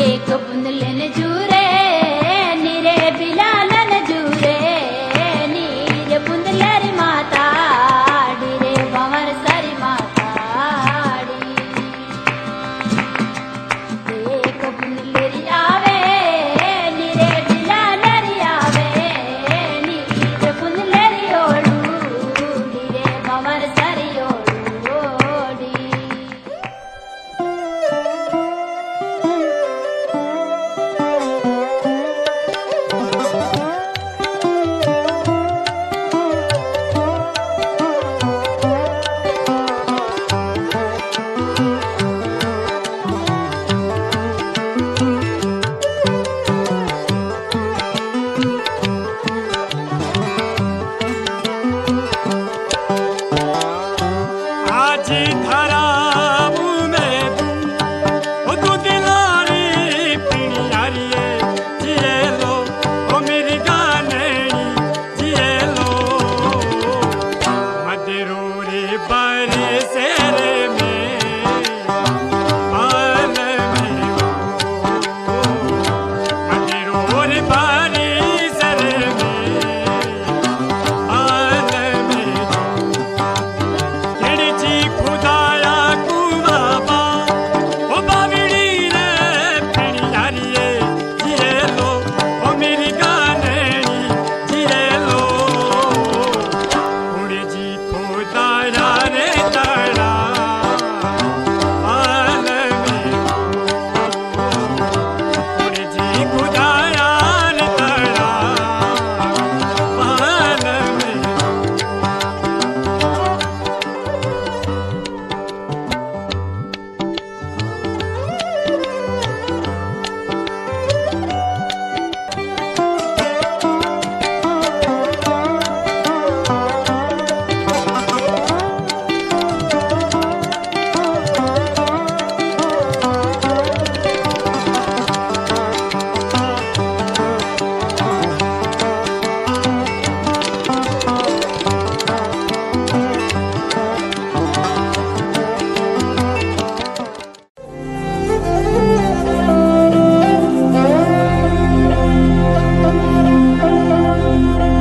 एक बुंदलन जूरे नीरे बिलालन जूरे नीर बुंदलरी माता डीरे भंवर सारी माता एक बुंदलरी आवे नीरे बिलालरी आवे नीर बुंदलरी ओडू डीरे भंवर सारी ओडी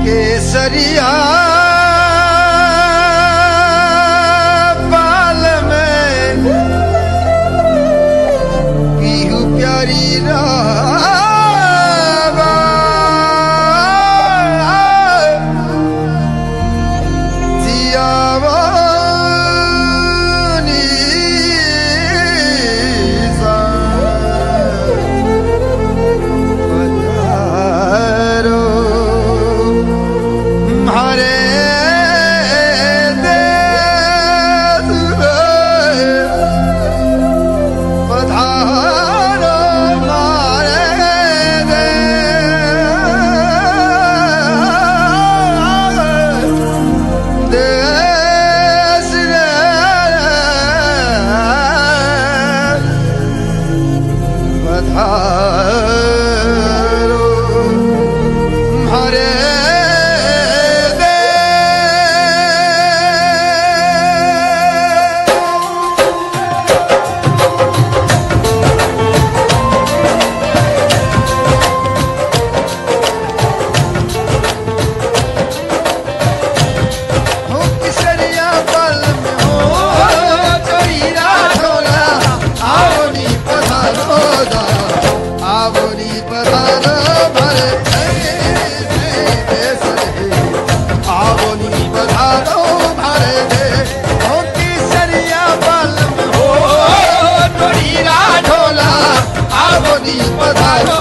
केसरिया बाल में पीहू प्यारी रावा जियावानी सा पधारो हरे देश पधारो हमारे देश पधारो हरे आवरी पधारो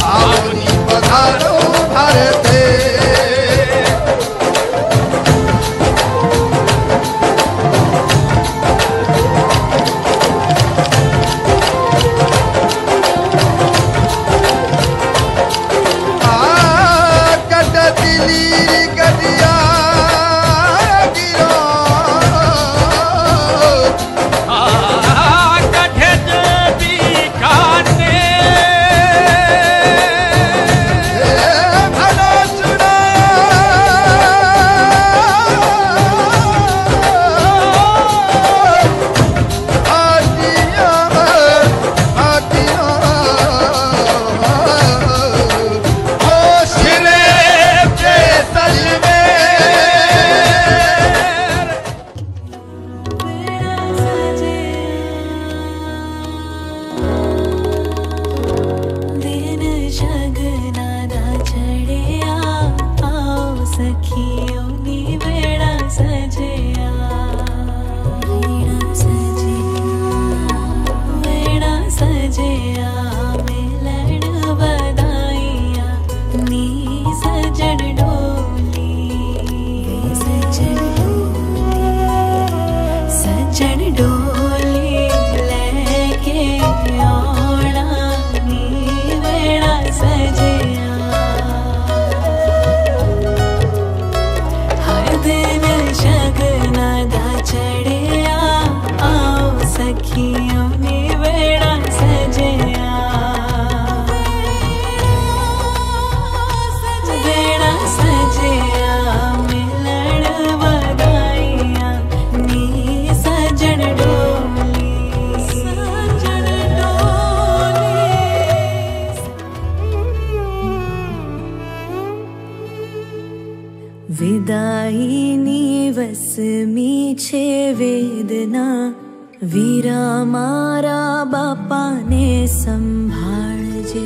आवरी पधारो भारते सजन डोली सजन डोली लेके आना नी वेड़ा सजिया हर दिन शगना दा चढ़िया आओ सखियों नी वेड़ा सजिया वेड़ा सजिया मिलण वधाइया नी सजन डोली विदाई नी वसमी छे वेदना वीरा मारा बापा ने संभाळजे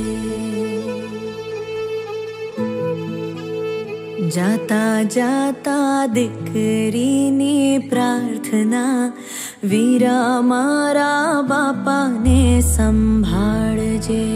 जाता जाता दीकरी नी प्रार्थना वीरा मारा बापा ने संभाळजे।